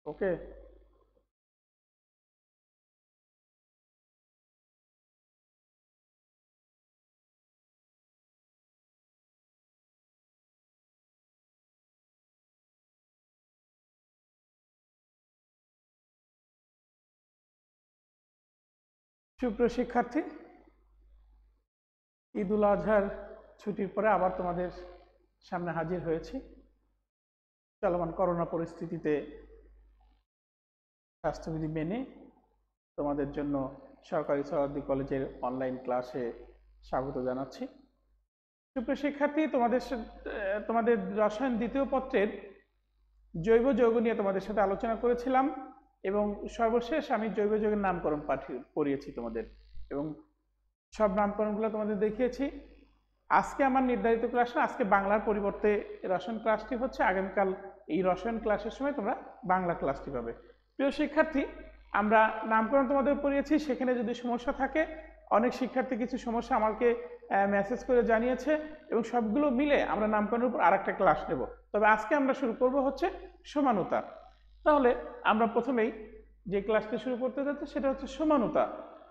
ওকে। সুপ্রিয় শিক্ষার্থী, ঈদ উল আজহার ছুটির পরে আবার তোমাদের সামনে হাজির হয়েছি। চলমান করোনা পরিস্থিতিতে স্বাস্থ্যবিধি মেনে তোমাদের জন্য সরকারি সোহরাওয়ার্দী কলেজের অনলাইন ক্লাসে স্বাগত জানাচ্ছি। সুপ্রিয় শিক্ষার্থী, তোমাদের রসায়ন দ্বিতীয় পত্রের জৈব যৌগ নিয়ে তোমাদের সাথে আলোচনা করেছিলাম এবং সর্বশেষ আমি জৈব যৌগের নামকরণ পড়িয়েছি তোমাদের এবং সব নামকরণগুলো তোমাদের দেখিয়েছি। আজকে আমার নির্ধারিত ক্লাস না, আজকে বাংলার পরিবর্তে রসায়ন ক্লাসটি হচ্ছে। আগামীকাল এই রসায়ন ক্লাসের সময় তোমরা বাংলা ক্লাসটি পাবে। প্রিয় শিক্ষার্থী, আমরা নামকরণ তোমাদের পড়িয়েছি, সেখানে যদি সমস্যা থাকে, অনেক শিক্ষার্থী কিছু সমস্যা আমাকে মেসেজ করে জানিয়েছে এবং সবগুলো মিলে আমরা নামকরণের উপর আরেকটা ক্লাস নেব। তবে আজকে আমরা শুরু করব হচ্ছে সমানুতা। তাহলে আমরা প্রথমেই যে ক্লাসটি শুরু করতে যাচ্ছি সেটা হচ্ছে সমানুতা।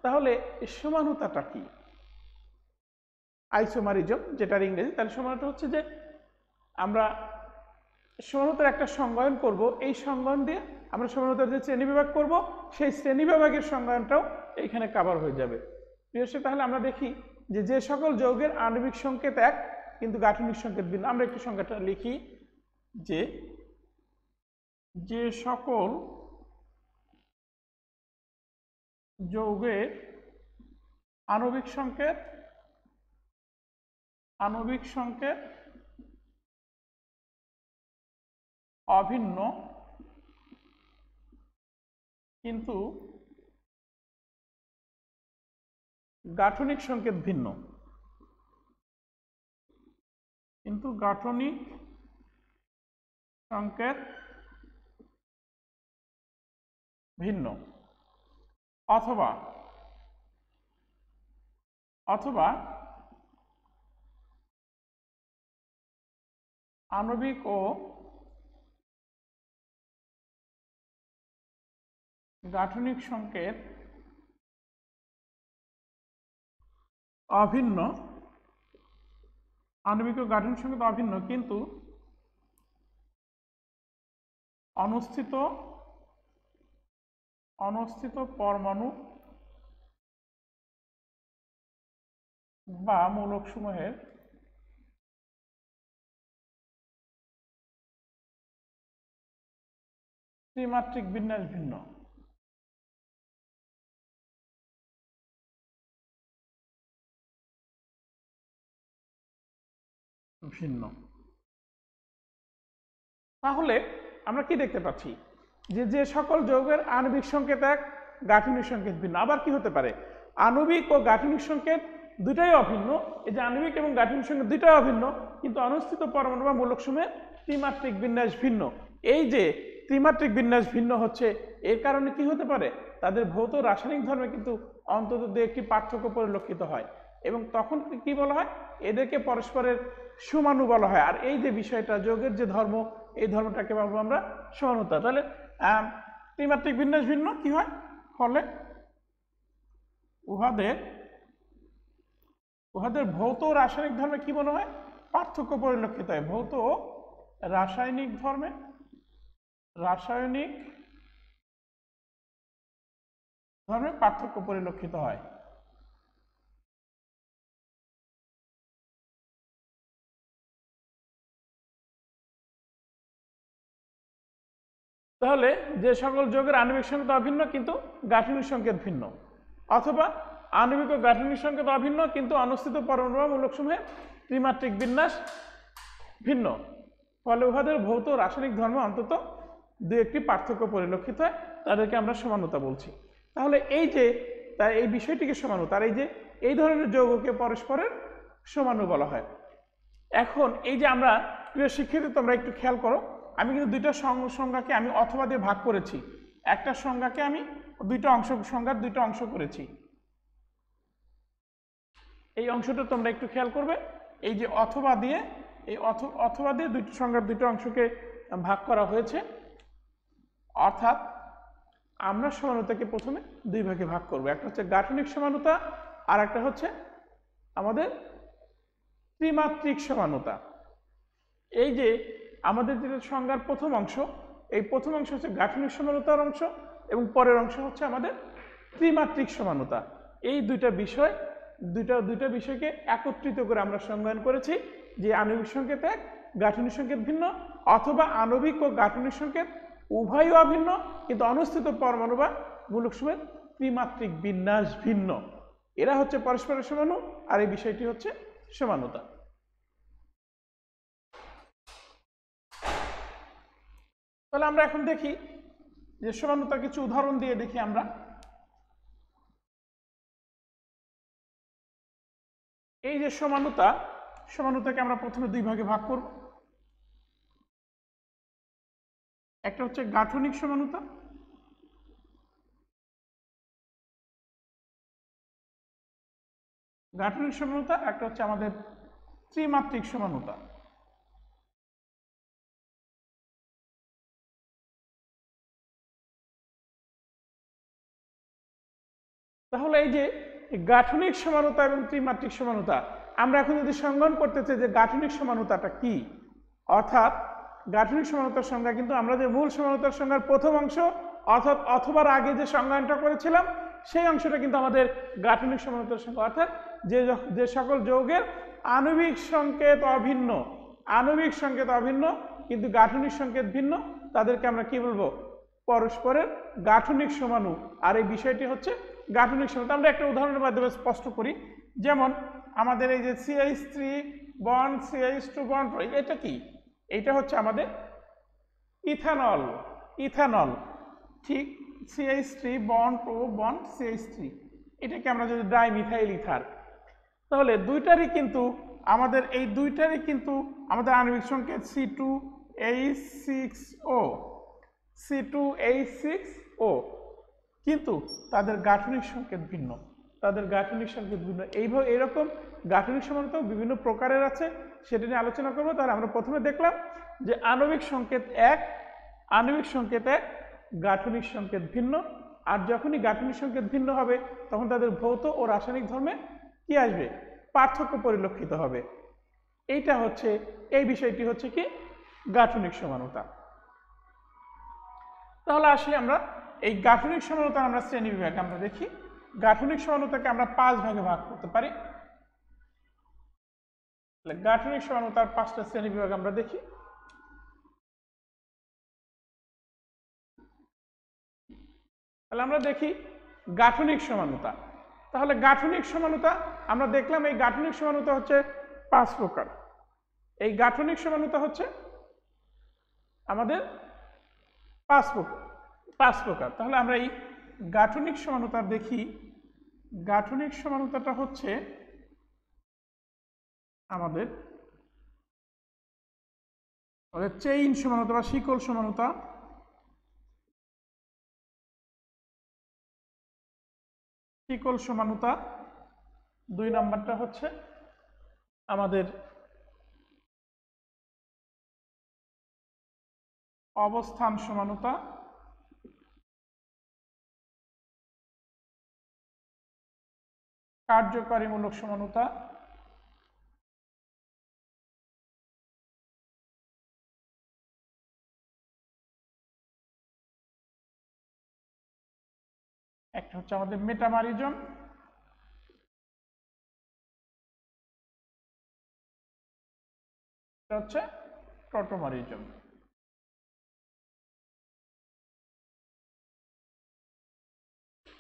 তাহলে এই সমানুতাটা কি? আইসোমারিজম যেটার ইংরেজি, তাহলে সমানুতা হচ্ছে যে আমরা সমানুতার একটা সংজ্ঞায়ন করব, এই সংজ্ঞায়ন দিয়ে আমরা সমানুতার যে শ্রেণীবিভাগ করব সেই শ্রেণীবিভাগের সংজ্ঞায়নটাও এইখানে কভার হয়ে যাবে। প্রিয় শিক্ষার্থী, তাহলে আমরা দেখি যে সকল যৌগের আণবিক সংকেত এক কিন্তু গাঠনিক সংকেত ভিন্ন। আমরা একটু সংখ্যাটা লিখি যে সকল যৌগের আণবিক সংকেত অভিন্ন কিন্তু গাঠনিক সংকেত ভিন্ন। অথবা আণবিক ও গাঠনিক সংকেত অভিন্ন, কিন্তু অনুষ্ঠিত পরমাণু বা মূলকসমূহের ত্রিমাত্রিক বিন্যাস ভিন্ন। তাহলে আমরা কি দেখতে পাচ্ছি যে সকল যৌগের আণবিক সংকেত এক, গাঠনিক সংকেত ভিন্ন। আবার কি হতে পারে? আণবিক ও গাঠনিক সংকেত দুটাই অভিন্ন। এই যে আণবিক এবং গাঠনিক সংকেত দুটাই অভিন্ন, কিন্তু অনুষ্ঠিত পরমাণু বা মূলকসমূহের ত্রিমাত্রিক বিন্যাস ভিন্ন। এই যে ত্রিমাত্রিক বিন্যাস ভিন্ন হচ্ছে, এর কারণে কি হতে পারে? তাদের ভৌত রাসায়নিক ধর্মে কিন্তু অন্তত দু একটি পার্থক্য পরিলক্ষিত হয় এবং তখন কি বলা হয়? এদেরকে পরস্পরের সমাণু বলা হয়। আর এই যে বিষয়টা, যৌগের যে ধর্ম, এই ধর্মটাকে বলবো আমরা সমানুতা। তাহলে ত্রিমাত্রিক বিন্যাস ভিন্ন কি হয়? ফলে উহাদের ভৌত রাসায়নিক ধর্মে কি মনে হয়? পার্থক্য পরিলক্ষিত হয়। ভৌত রাসায়নিক ধর্মে পার্থক্য পরিলক্ষিত হয়। তাহলে যে সকল যৌগের আণবিক সংকেত অভিন্ন কিন্তু গাঠনিক সংকেত ভিন্ন, অথবা আণবিক ও গাঠনিক সংকেত অভিন্ন কিন্তু অনুষ্ঠিত পরমাণু বা মূলকসমূহের ত্রিমাত্রিক বিন্যাস ভিন্ন, ফলে উহাদের ভৌত রাসায়নিক ধর্মে অন্তত দু একটি পার্থক্য পরিলক্ষিত হয়, তাদেরকে আমরা সমানুতা বলছি। তাহলে এই বিষয়টিকে সমানুতা, আর এই ধরনের যৌগকে পরস্পরের সমাণু বলা হয়। এখন এই যে আমরা, প্রিয় শিক্ষার্থী, তোমরা একটু খেয়াল করো, আমি কিন্তু দুইটা সংজ্ঞাকে আমি অথবা দিয়ে ভাগ করেছি। একটা সংজ্ঞাকে আমি সংজ্ঞার দুইটা অংশ করেছি। এই অংশটা তোমরা একটু খেয়াল করবে। এই যে অথবা দিয়ে দুইটি সংজ্ঞার দুটো অংশকে ভাগ করা হয়েছে। অর্থাৎ আমরা সমানুতাকে প্রথমে দুই ভাগে ভাগ করব, একটা হচ্ছে গাঠনিক সমানুতা আর একটা হচ্ছে আমাদের ত্রিমাত্রিক সমানুতা। এই যে আমাদের যেটা সংজ্ঞার প্রথম অংশ, এই প্রথম অংশ হচ্ছে গাঠনিক সমানুতার অংশ এবং পরের অংশ হচ্ছে আমাদের ত্রিমাত্রিক সমানুতা। এই দুইটা বিষয়কে একত্রিত করে আমরা সংজ্ঞায়ন করেছি যে আণবিক সংকেত এক, গাঠনিক সংকেত ভিন্ন, অথবা আণবিক ও গাঠনিক সংকেত উভয়ই অভিন্ন কিন্তু অনুস্থিত পরমাণু বা মূলক সময়ের ত্রিমাত্রিক বিন্যাস ভিন্ন। এরা হচ্ছে পরস্পরের সমাণু আর এই বিষয়টি হচ্ছে সমানুতা। তাহলে আমরা এখন দেখি যে সমানুতার কিছু উদাহরণ দিয়ে দেখি আমরা। এই যে সমানুতাকে আমরা প্রথমে দুই ভাগে ভাগ করব। একটা হচ্ছে গাঠনিক সমানুতা, একটা হচ্ছে আমাদের ত্রিমাত্রিক সমানুতা। তাহলে এই যে গাঠনিক সমানুতা এবং ত্রিমাত্রিক সমানুতা, আমরা এখন যদি সংজ্ঞায়ন করতে চাই যে গাঠনিক সমানুতাটা কি, অর্থাৎ গাঠনিক সমানুতার সংজ্ঞা কিন্তু আমরা যে মূল সমানুতার সংজ্ঞার প্রথম অংশ অর্থাৎ অথবার আগে যে সংজ্ঞায়নটা করেছিলাম সেই অংশটা কিন্তু আমাদের গাঠনিক সমানুতার সংজ্ঞা, অর্থাৎ যে সকল যৌগের আণবিক সংকেত অভিন্ন কিন্তু গাঠনিক সংকেত ভিন্ন, তাদেরকে আমরা কি বলবো? পরস্পরের গাঠনিক সমাণু। আর এই বিষয়টি হচ্ছে গাঠনিক সমানুতা। আমরা একটা উদাহরণের মাধ্যমে স্পষ্ট করি। যেমন আমাদের এই যে CH3 বন্ড CH2 বন্ড, এটা কি? এটা হচ্ছে আমাদের ইথানল। ঠিক, CH3 বন্ড ও বন্ড CH3, এটাকে আমরা যদি ডাইমিথাইল ইথার, তাহলে দুইটারই কিন্তু আমাদের আণবিক সংকেত C2H6O, কিন্তু তাদের গাঠনিক সংকেত ভিন্ন। এইভাবে এরকম গাঠনিক সমানুতাও বিভিন্ন প্রকারের আছে, সেটা নিয়ে আলোচনা করব। তাহলে আমরা প্রথমে দেখলাম যে আণবিক সংকেত এক, গাঠনিক সংকেত ভিন্ন, আর যখনই গাঠনিক সংকেত ভিন্ন হবে তখন তাদের ভৌত ও রাসায়নিক ধর্মে কি আসবে? পার্থক্য পরিলক্ষিত হবে। এই বিষয়টি হচ্ছে কি? গাঠনিক সমানুতা। তাহলে আসি আমরা এই গাঠনিক সমানুতা আমরা শ্রেণী বিভাগে আমরা দেখি। গাঠনিক সমানুতাকে আমরা 5 ভাগে ভাগ করতে পারি। গাঠনিক সমানুতার 5টা শ্রেণী বিভাগ আমরা দেখি। তাহলে আমরা দেখি গাঠনিক সমানুতা। তাহলে গাঠনিক সমানুতা আমরা দেখলাম, এই গাঠনিক সমানুতা হচ্ছে 5 প্রকার। এই গাঠনিক সমানুতা হচ্ছে আমাদের 5 প্রকার। তাহলে আমরা এই গাঠনিক সমানুতা দেখি। গাঠনিক সমানুতাটা হচ্ছে আমাদের চেইন সমানুতা বা শিকল সমানুতা। শিকল সমানুতা 2 নম্বরটা হচ্ছে আমাদের অবস্থান সমানুতা। কার্যকারীমূলক সমানুতা। একটা হচ্ছে আমাদের মেটামারিজম। এটা হচ্ছে টটোমারিজম।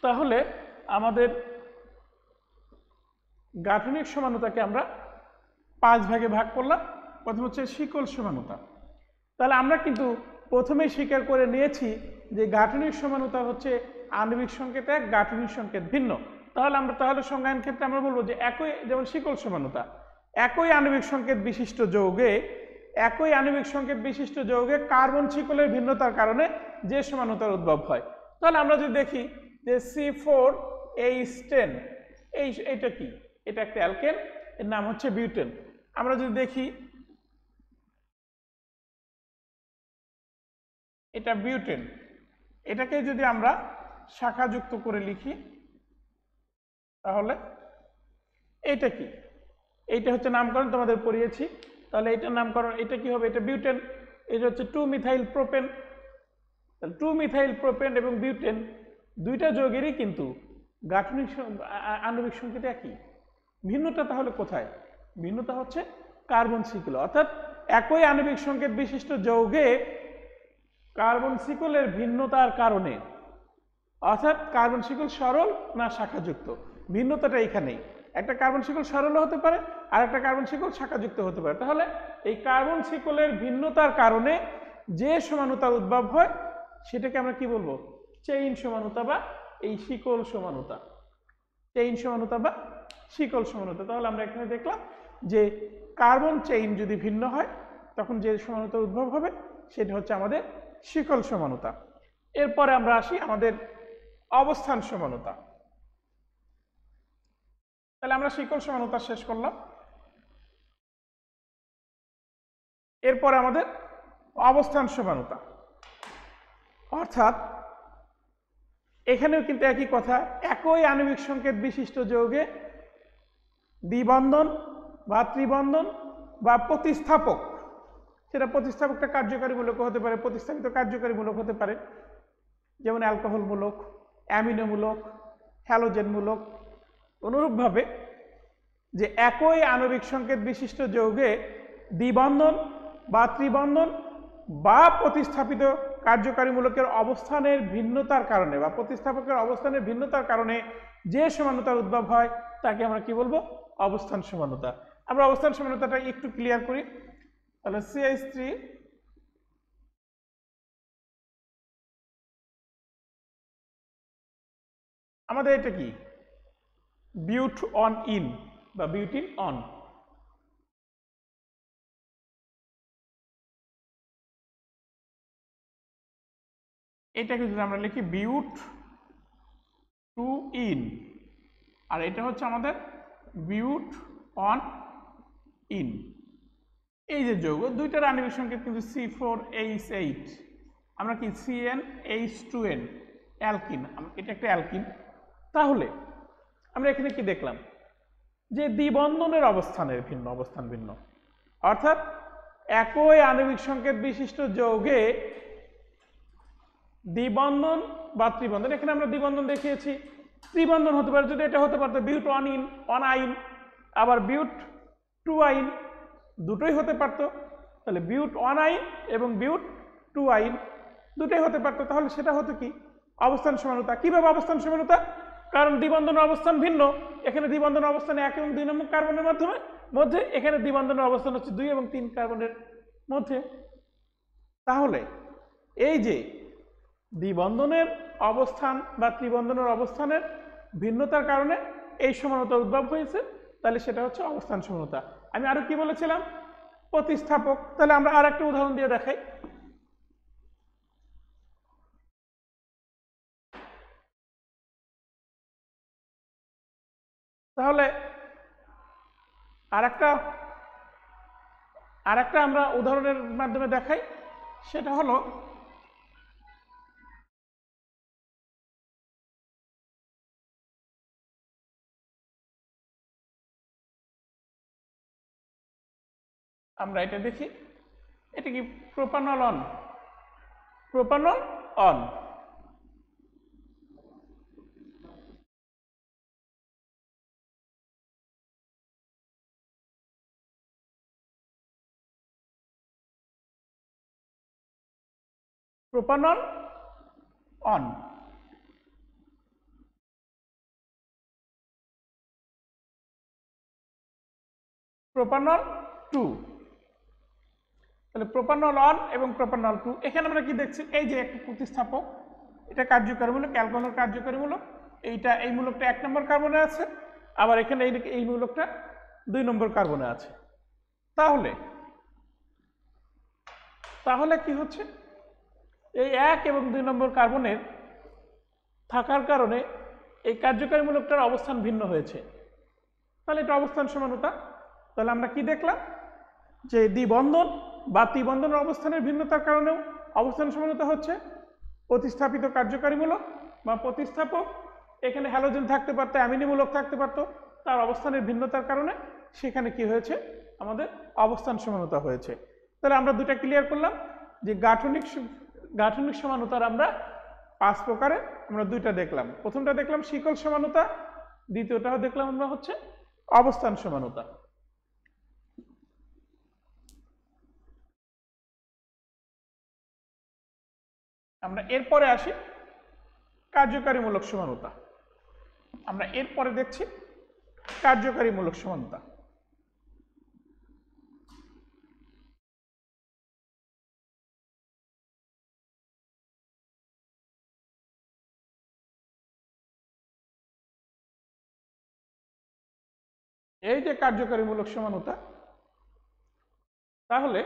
তাহলে আমাদের গাঠনিক সমানুতাকে আমরা 5 ভাগে ভাগ করলাম। প্রথম হচ্ছে শিকল সমানুতা। তাহলে আমরা কিন্তু প্রথমেই স্বীকার করে নিয়েছি যে গাঠনিক সমানুতা হচ্ছে আণবিক সংকেত এক, গাঠনিক সংকেত ভিন্ন। তাহলে সংজ্ঞায়ন ক্ষেত্রে আমরা বলবো যে যেমন শিকল সমানুতা, একই আণবিক সংকেত বিশিষ্ট যৌগে কার্বন শিকলের ভিন্নতার কারণে যে সমানুতার উদ্ভব হয়। তাহলে আমরা যদি দেখি যে C4H10, এইটা কি? এটা একটা অ্যালকেন, এর নাম হচ্ছে বিউটেন। আমরা যদি দেখি এটা বিউটেন, এটাকে যদি আমরা শাখাযুক্ত করে লিখি তাহলে এটা কি, এইটা হচ্ছে নামকরণ তোমাদের পড়িয়েছি, তাহলে এটার নামকরণ, এটা কি হবে, এটা বিউটেন, এটা হচ্ছে 2-মিথাইল প্রোপেন। তাহলে 2-মিথাইল প্রোপেন এবং বিউটেন দুইটা যৌগেরই কিন্তু গাঠনিক আণবিক সংকেত একই। ভিন্নতা তাহলে কোথায়? ভিন্নতা হচ্ছে কার্বন শিকল, অর্থাৎ একই আণবিক সংকেত বিশিষ্ট যৌগে কার্বন শিকলের ভিন্নতার কারণে, অর্থাৎ কার্বন শিকল সরল না শাখাযুক্ত, ভিন্নতাটা এখানেই। একটা কার্বন শিকল সরল হতে পারে আর একটা কার্বন শিকল শাখাযুক্ত হতে পারে। তাহলে এই কার্বন শিকলের ভিন্নতার কারণে যে সমানুতার উদ্ভব হয় সেটাকে আমরা কি বলবো? চেইন সমানুতা বা এই শিকল সমানুতা, চেইন সমানুতা বা শিকল সমানুতা। তাহলে আমরা এখানে দেখলাম যে কার্বন চেইন যদি ভিন্ন হয় তখন যে সমানুতার উদ্ভব হবে সেটা হচ্ছে আমাদের শিকল সমানুতা। এরপরে আমরা আসি আমাদের অবস্থান সমানুতা। তাহলে আমরা শিকল সমানুতা শেষ করলাম, এরপরে আমাদের অবস্থান সমানুতা, অর্থাৎ এখানেও কিন্তু একই কথা, একই আণবিক সংকেত বিশিষ্ট যৌগে দ্বিবন্ধন বা ত্রিবন্ধন বা প্রতিস্থাপক, সেটা প্রতিস্থাপকটা কার্যকারীমূলক হতে পারে, প্রতিস্থাপিত কার্যকারীমূলক হতে পারে, যেমন অ্যালকোহলমূলক, অ্যামিনোমূলক, হ্যালোজেনমূলক। অনুরূপভাবে যে একই আণবিক সংকেত বিশিষ্ট যৌগে দ্বিবন্ধন বা ত্রিবন্ধন বা প্রতিস্থাপিত কার্যকারীমূলকের অবস্থানের ভিন্নতার কারণে বা প্রতিস্থাপকের অবস্থানের ভিন্নতার কারণে যে সমানুতার উদ্ভব হয় তাকে আমরা কি বলবো? অবস্থান সমানুতা। আমরা অবস্থান সমানুতাটা একটু ক্লিয়ার করি। তাহলে CH3 আমাদের এটা কি? বিউট অন ইন বা বিউটিন অন। এটাকে যদি আমরা লিখি বিউট টু ইন, আর এটা হচ্ছে আমাদের বিউট অন ইন। এই যে যৌগ দুইটার আণবিক সংকেত কিন্তু C4H8, আমরা কি CnH2n অ্যালকিন, এটা একটা অ্যালকিন। তাহলে আমরা এখানে কি দেখলাম? যে দ্বিবন্ধনের অবস্থানের ভিন্ন, অবস্থান ভিন্ন, অর্থাৎ একই আণবিক সংকেত বিশিষ্ট যৌগে দ্বিবন্ধন বা ত্রিবন্ধন, এখানে আমরা দ্বিবন্ধন দেখিয়েছি, ত্রিবন্ধন হতে পারে, যদি এটা হতে পারতো বিউট অন ইন, অন আইন, আবার বিউট টু আইন, দুটোই হতে পারতো। তাহলে বিউট অন আইন এবং বিউট টু আইন দুটোই হতে পারতো, তাহলে সেটা হতো কি? অবস্থান সমানুতা। কিভাবে অবস্থান সমানুতা? কারণ দ্বিবন্ধনের অবস্থান ভিন্ন, এখানে দ্বিবন্ধনের অবস্থান 1 এবং 2 নম্বর কার্বনের মধ্যে, এখানে দ্বিবন্ধনের অবস্থান হচ্ছে 2 এবং 3 কার্বনের মধ্যে। তাহলে এই যে দ্বিবন্ধনের অবস্থান বা ত্রিবন্ধনের অবস্থানের ভিন্নতার কারণে এই সমানুতার উদ্ভব হয়েছে, তাহলে সেটা হচ্ছে অবস্থান সমানুতা। আমি আরো কি বলেছিলাম? প্রতিস্থাপক। তাহলে আমরা আর একটা উদাহরণ দিয়ে দেখাই। তাহলে আরেকটা আমরা উদাহরণের মাধ্যমে দেখাই, সেটা হলো আমরা এটা দেখি, এটা কি propanol one, propanol one. Propanol one. Propanol two. তাহলে প্রোপানল অন এবং প্রোপানল টু, এখানে আমরা কি দেখছি? এই যে একটা প্রতিস্থাপক, এটা কার্যকারীমূলক, অ্যালকোহলের কার্যকারীমূলক, এই মূলকটা 1 নম্বর কার্বনে আছে, আবার এখানে এই মূলকটা 2 নম্বর কার্বনে আছে। তাহলে কি হচ্ছে? এই 1 এবং 2 নম্বর কার্বনের থাকার কারণে এই কার্যকারী মূলকটার অবস্থান ভিন্ন হয়েছে, তাহলে এটা অবস্থান সমানুতা। তাহলে আমরা কি দেখলাম? যে দ্বিবন্ধন বা ত্রিবন্ধনের অবস্থানের ভিন্নতার কারণেও অবস্থান সমানুতা হচ্ছে, প্রতিস্থাপিত কার্যকারীমূলক বা প্রতিস্থাপক। এখানে হ্যালোজেন থাকতে পারতো, অ্যামিনিমূলক থাকতে পারতো, তার অবস্থানের ভিন্নতার কারণে সেখানে কি হয়েছে, আমাদের অবস্থান সমানতা হয়েছে। তাহলে আমরা দুটা ক্লিয়ার করলাম যে গাঠনিক সমানতার আমরা 5 প্রকারে আমরা দুইটা দেখলাম। প্রথমটা দেখলাম শিকল সমানতা, দ্বিতীয়টা দেখলাম আমরা হচ্ছে অবস্থান সমানতা। আমরা এরপরে আসি কার্যকারীমূলক সমানতা। আমরা এরপরে দেখছি কার্যকারীমূলক সমানতা। এই যে কার্যকারীমূলক সমানতা, তাহলে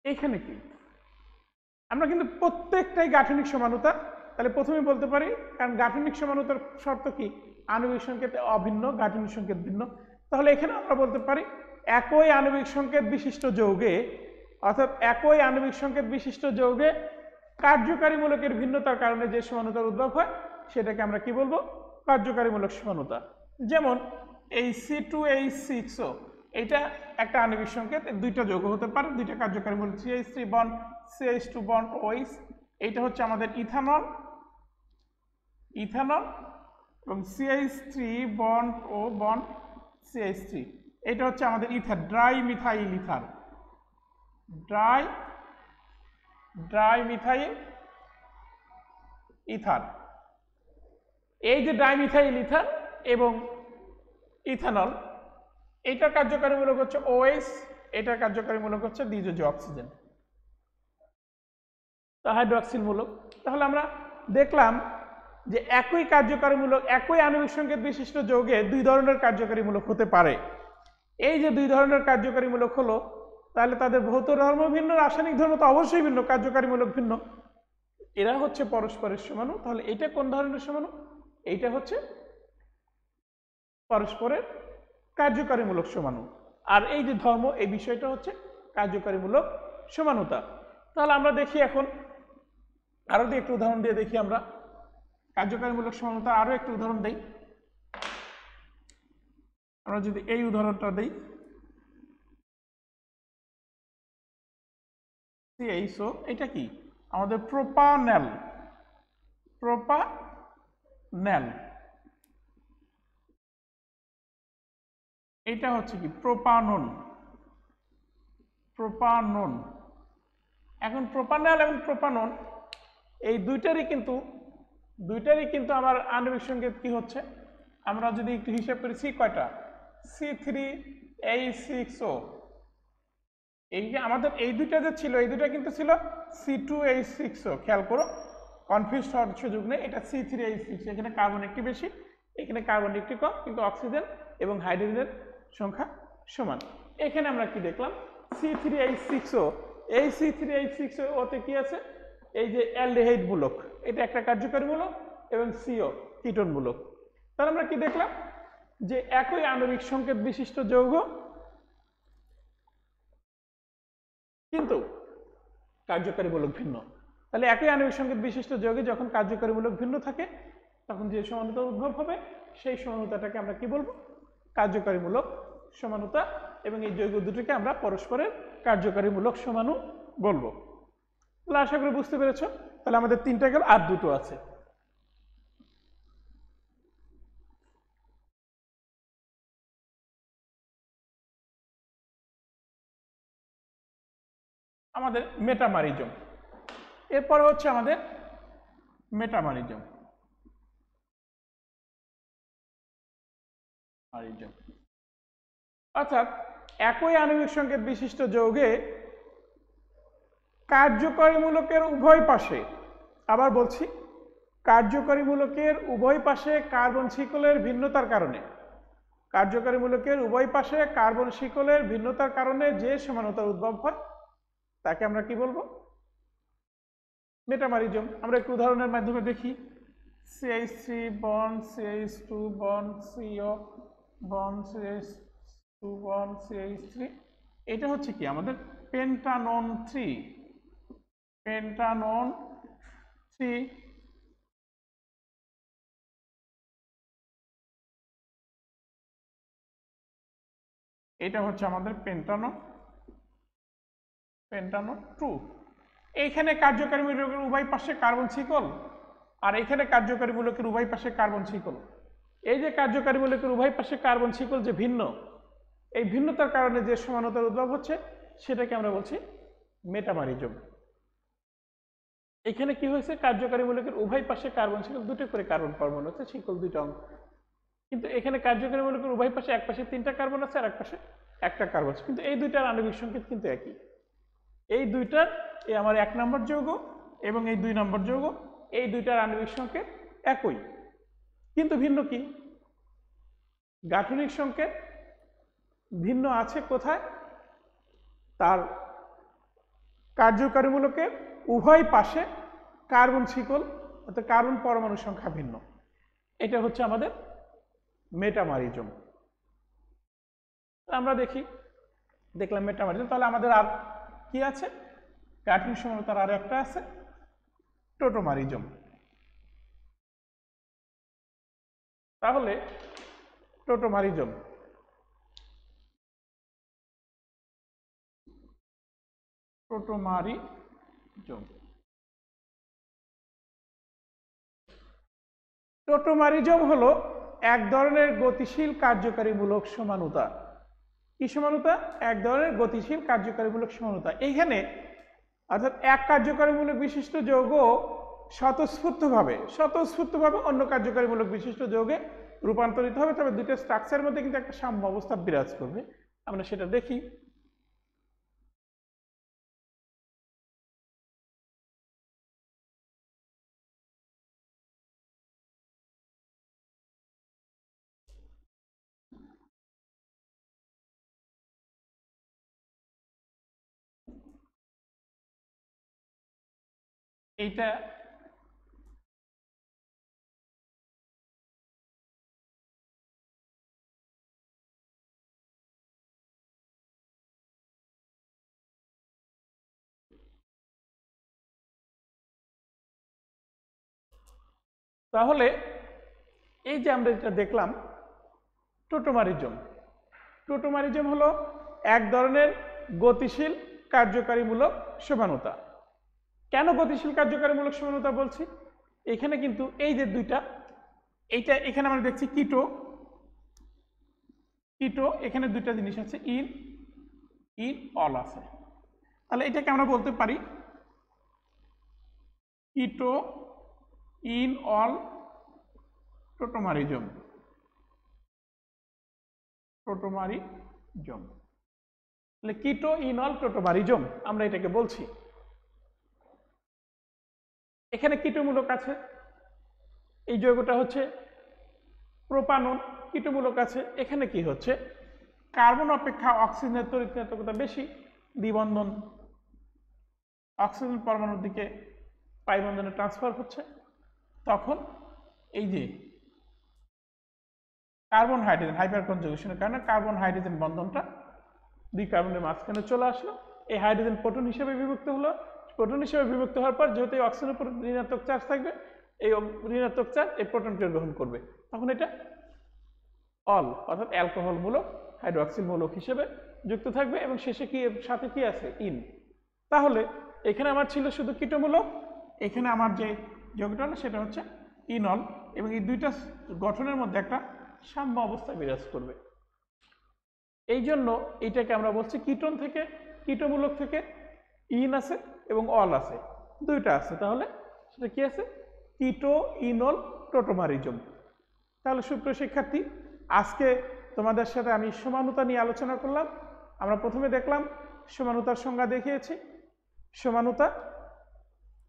এখানে কি আমরা কিন্তু প্রত্যেকটাই গাঠনিক সমানতা। তাহলে প্রথমে বলতে পারি, কারণ গাঠনিক সমানতার শর্ত কি, আণবিক সংকেত অভিন্ন, গাঠনিক সংকেত ভিন্ন। তাহলে এখানে আমরা বলতে পারি একই আণবিক সংকেত বিশিষ্ট যৌগে, অর্থাৎ একই আণবিক সংকেত বিশিষ্ট যৌগে কার্যকারীমূলকের ভিন্নতার কারণে যে সমানতার উদ্ভব হয় সেটাকে আমরা কি বলবো, কার্যকারীমূলক সমানতা। যেমন এই C2H6O, এটা একটা আণবিক সংকেত, দুইটা যৌগ হতে পারে, দুইটা কার্যকারীমূলক, CH3 bond CH2 bond OH, এইটা হচ্ছে আমাদের ইথানল এবং CH3 বন্ড ও বন্ড CH3, এটা হচ্ছে আমাদের ether, dry methyl ether, dry methyl ether. এই যে ড্রাই মিথাইল ইথার এবং ইথানল, এটার কার্যকারীমূলক হচ্ছে OH, এটার কার্যকারীমূলক হচ্ছে দ্বিযোজীয় অক্সিজেন, তা হাইড্রোক্সিল মূলক। তাহলে আমরা দেখলাম যে একই কার্যকারীমূলক, একই আণবিক সংকেত বিশিষ্ট যৌগে দুই ধরনের কার্যকারীমূলক হতে পারে। এই যে দুই ধরনের কার্যকারীমূলক হলো, তাহলে তাদের ভৌত ধর্ম ভিন্ন, রাসায়নিক ধর্ম তো অবশ্যই ভিন্ন, কার্যকারীমূলক ভিন্ন, এরা হচ্ছে পরস্পরের সমাণু। তাহলে এটা কোন ধরনের সমাণু, এইটা হচ্ছে পরস্পরের কার্যকারীমূলক সমাণু। আর এই যে ধর্ম, এই বিষয়টা হচ্ছে কার্যকারীমূলক সমানুতা। তাহলে আমরা দেখি এখন আরো একটু উদাহরণ দিয়ে দেখি আমরা কার্যকারীমূলক সমানুতা, আরো একটু উদাহরণ দেই। আমরা যদি এই উদাহরণটা দেই, CHO, এটা কি আমাদের প্রোপানল, এটা হচ্ছে কি প্রোপানন। এখন প্রোপানল এবং প্রোপানন এই দুইটারই কিন্তু আমার আণবিক সংকেত কি হচ্ছে, আমরা যদি একটু হিসাব করি, সি কয়টা, C3H6O। এই যে আমাদের এই দুইটা যে ছিল, এই দুইটা কিন্তু ছিল C2H6O। খেয়াল করো, কনফিউজ হওয়ার সুযোগ নেই, এটা C3H6। এখানে কার্বন একটি বেশি, এখানে কার্বন একটি কম, কিন্তু অক্সিজেন এবং হাইড্রোজেনের সংখ্যা সমান। এখানে আমরা কি দেখলাম, C3H6O, এই C3H6O তে কি আছে, এই যে অ্যালডিহাইড মূলক, এটা একটা কার্যকারী মূলক, এবং CO কিটোন মূলক। তাহলে আমরা কি দেখলাম যে একই আণবিক সংকেত বিশিষ্ট যৌগ কিন্তু কার্যকারীমূলক ভিন্ন। তাহলে একই আণবিক সংকেত বিশিষ্ট যৌগে যখন কার্যকারীমূলক ভিন্ন থাকে, তখন যে সমানুতা উদ্ভব হবে সেই সমানুতাটাকে আমরা কি বলবো, কার্যকারীমূলক সমানুতা। এবং এই যৌগ দুটিকে আমরা পরস্পরের কার্যকারীমূলক সমাণু বলবো। তাহলে আশা করি বুঝতে পেরেছ। তাহলে আমাদের তিনটা গেল, আর দুটো আছে। আমাদের মেটামারিজম, এরপরে হচ্ছে আমাদের মেটামারিজম। অর্থাৎ একই আণবিক সংকেত বিশিষ্ট যৌগে কার্যকারীমূলকের উভয় পাশে, আবার বলছি, কার্যকারীমূলকের উভয় পাশে কার্বন শিকলের ভিন্নতার কারণে, কার্যকারীমূলকের উভয় পাশে কার্বন শিকলের ভিন্নতার কারণে যে সমানুতার উদ্ভব হয় তাকে আমরা কি বলবো, মেটামারিজম। আমরা একটু উদাহরণের মাধ্যমে দেখি। CH3 bond CH2 bond CO bond CH2 bond CH3, এটা হচ্ছে কি আমাদের পেন্টানন 3 পেন্টানন 3, এটা হচ্ছে আমাদের পেন্টানন 2। এইখানে কার্যকারী মূলকের উভয় পাশে কার্বন শিকল, আর এখানে কার্যকারী মূলকের উভয় পাশে কার্বন শিকল। এই যে কার্যকারী মূলকের উভয় পাশে কার্বন শিকল যে ভিন্ন, এই ভিন্নতার কারণে যে সমানতার উদ্ভব হচ্ছে সেটাকে আমরা বলছি মেটামারিজম। এখানে কি হয়েছে, কার্যকারী মূলকের উভয় পাশে কার্বন শিকল, দুটো করে কার্বন পরমাণু আছে, শিকল দুটো অঙ্গ, কিন্তু এখানে কার্যকারী মূলকের উভয় পাশে এক পাশে 3টা কার্বন আছে আর এক পাশে একটা কার্বন আছে, কিন্তু এই দুইটার আণবিক সংকেত কিন্তু একই। এই দুইটার, এই আমার 1 নম্বর যৌগ এবং এই 2 নম্বর যৌগ, এই দুইটার আণবিক সংকেত একই, কিন্তু ভিন্ন কি, গাঠনিক সংকেত ভিন্ন আছে কোথায়, তার কার্যকারী মূলকের উভয় পাশে কার্বন শিকল অর্থাৎ কার্বন পরমাণুর সংখ্যা ভিন্ন। এটা হচ্ছে আমাদের মেটামারিজম। আমরা দেখলাম মেটামারিজম। তাহলে আমাদের আর কি আছে, গাঠনিক সমানতার আর একটা আছে টোটোমারিজম। তাহলে টোটোমারিজম, টোটোমারিজম হলো এক ধরনের গতিশীল কার্যকারীমূলক সমানুতা। কি সমানুতা? এক ধরনের গতিশীল কার্যকারীমূলক সমানুতা। এইখানে অর্থাৎ এক কার্যকারীমূলক বিশিষ্ট যৌগ স্বতঃস্ফূর্তভাবে অন্য কার্যকারীমূলক বিশিষ্ট যৌগে রূপান্তরিত হবে, তবে দুটো স্ট্রাকচারের মধ্যে কিন্তু একটা সাম্য অবস্থা বিরাজ করবে। আমরা সেটা দেখি। এইটা তাহলে এই যে আমরা যেটা দেখলাম টোটোমারিজম হলো এক ধরনের গতিশীল কার্যকারীমূলক সমানুতা। কেন গতিশীল কার্যকারীমূলক সমানুতা বলছি? এখানে কিন্তু এই যে দুইটা, এইটা এখানে আমরা দেখছি কিটো, এখানে দুইটা জিনিস আছে, ইন অল আছে। তাহলে এটাকে আমরা বলতে পারি কিটো ইন অল টোটোমারিজম। তাহলে কিটো ইন অল টোটোমারিজম আমরা এটাকে বলছি। এখানে কিটোমূলক আছে, এই যৌগটা হচ্ছে প্রোপানন, কিটোমূলক আছে। এখানে কি হচ্ছে, কার্বন অপেক্ষা অক্সিজেনের তড়িৎ বেশি, দ্বিবন্ধন অক্সিজেন পরমাণুর দিকে পাই বন্ধনে ট্রান্সফার হচ্ছে, তখন এই যে কার্বন হাইড্রোজেন হাইপার কনজুগেশনের কারণে কার্বন হাইড্রোজেন বন্ধনটা দুই কার্বনের মাঝখানে চলে আসলো, এই হাইড্রোজেন প্রোটন হিসেবে বিভক্ত হলো। প্রোটন হিসেবে বিভক্ত হওয়ার পর যেহেতু এই অক্সিজেনের উপর ঋণাত্মক চার্জ থাকবে, এই ঋণাত্মক চার্জ এই প্রোটনকে গ্রহণ করবে, তখন এটা অল অর্থাৎ অ্যালকোহল মূলক হাইড্রোক্সিল মূলক হিসেবে যুক্ত থাকবে, এবং শেষে কি সাথে কি আছে, ইন। তাহলে এখানে আমার ছিল শুধু কিটোমূলক, এখানে আমার যে যৌগটা হলো সেটা হচ্ছে ইনল, এবং এই দুইটা গঠনের মধ্যে একটা সাম্য অবস্থা বিরাজ করবে। এই জন্য এইটাকে আমরা বলছি কিটোন থেকে, কিটোমূলক থেকে ইন আছে এবং অল আছে, দুইটা আছে। তাহলে সেটা কি আছে, কিটো ইনল টোটোমারিজম। তাহলে সুপ্রিয় শিক্ষার্থী, আজকে তোমাদের সাথে আমি সমানুতা নিয়ে আলোচনা করলাম। আমরা প্রথমে দেখলাম সমানুতার সংজ্ঞা দেখিয়েছি। সমানুতা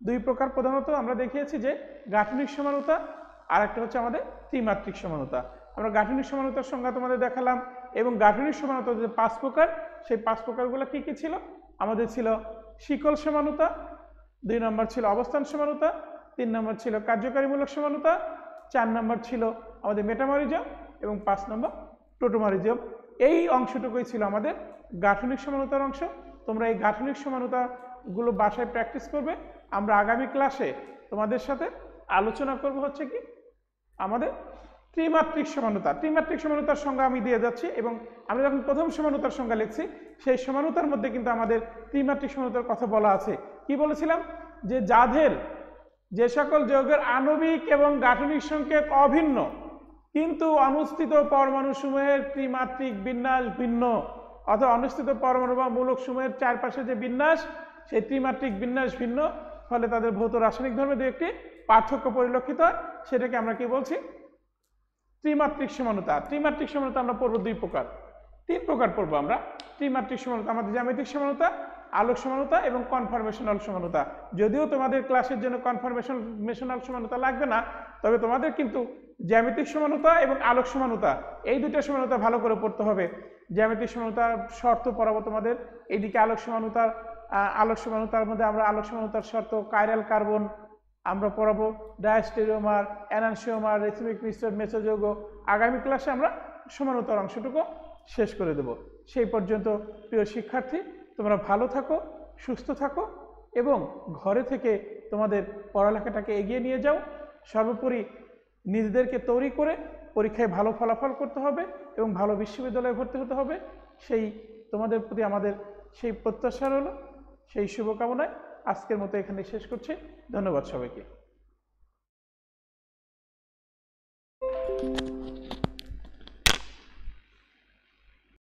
দুই প্রকার প্রধানত আমরা দেখিয়েছি, যে গাঠনিক সমানুতা আর একটা হচ্ছে আমাদের ত্রিমাত্রিক সমানুতা। আমরা গাঠনিক সমানুতার সংজ্ঞা তোমাদের দেখালাম, এবং গাঠনিক সমানুতা যে 5 প্রকার, সেই 5 প্রকারগুলো কি কি ছিল? আমাদের ছিল শিকল সমানুতা, 2 নম্বর ছিল অবস্থান সমানুতা, 3 নম্বর ছিল কার্যকারীমূলক সমানুতা, 4 নম্বর ছিল আমাদের মেটামারিজম, এবং 5 নম্বর টোটোমারিজম। এই অংশটুকুই ছিল আমাদের গাঠনিক সমানুতার অংশ। তোমরা এই গাঠনিক সমানুতা গুলো বাসায় প্র্যাকটিস করবে। আমরা আগামী ক্লাসে তোমাদের সাথে আলোচনা করব হচ্ছে কি আমাদের ত্রিমাত্রিক সমানুতা। ত্রিমাত্রিক সমানুতার সংজ্ঞা আমি দিয়ে যাচ্ছি, এবং আমরা যখন প্রথম সমানুতার সংজ্ঞা লিখছি সেই সমানুতার মধ্যে কিন্তু আমাদের ত্রিমাত্রিক সমানুতার কথা বলা আছে। কি বলেছিলাম? যে যাদের যে সকল যৌগের আণবিক এবং গাঠনিক সংকেত অভিন্ন কিন্তু অনুষ্ঠিত পরমাণুসমূহের ত্রিমাত্রিক বিন্যাস ভিন্ন, অথবা অনুষ্ঠিত পরমাণু বা মূলক সমূহের চারপাশে যে বিন্যাস সেই ত্রিমাত্রিক বিন্যাস ভিন্ন, ফলে তাদের ভৌত রাসায়নিক ধর্মে দু একটি পার্থক্য পরিলক্ষিত হয়, সেটাকে আমরা কি বলছি? ত্রিমাত্রিক সমানুতা। ত্রিমাত্রিক সমানুতা আমরা পড়বো দুই প্রকার, তিন প্রকার পড়বো আমরা। ত্রিমাত্রিক সমানুতা আমাদের জ্যামিতিক সমানুতা, আলোক সমানুতা এবং কনফরমেশনাল সমানুতা। যদিও তোমাদের ক্লাসের জন্য কনফরমেশনাল সমানুতা লাগবে না, তবে তোমাদের কিন্তু জ্যামিতিক সমানুতা এবং আলোক সমানুতা এই দুটো সমানুতা ভালো করে পড়তে হবে। জ্যামিতিক সমানুতার শর্ত পড়াবো তোমাদের, এইদিকে আলোক সমানুতার মধ্যে আমরা আলোক সমানুতার শর্ত, কাইরাল কার্বন আমরা পড়াবো, ডায়াস্টেরিওমার, এনানসিওমার, রেসিমিক মিশ্রণ, মেসোযৌগ। আগামী ক্লাসে আমরা সমানুতার অংশটুকু শেষ করে দেব। সেই পর্যন্ত প্রিয় শিক্ষার্থী, তোমরা ভালো থাকো, সুস্থ থাকো এবং ঘরে থেকে তোমাদের পড়ালেখাটাকে এগিয়ে নিয়ে যাও। সর্বোপরি নিজেদেরকে তৈরি করে পরীক্ষায় ভালো ফলাফল করতে হবে এবং ভালো বিশ্ববিদ্যালয়ে ভর্তি হতে হবে, সেই তোমাদের প্রতি আমাদের সেই প্রত্যাশা রইল। সেই শুভকামনায় আজকের মতো এখানে শেষ করছি। ধন্যবাদ সবাইকে।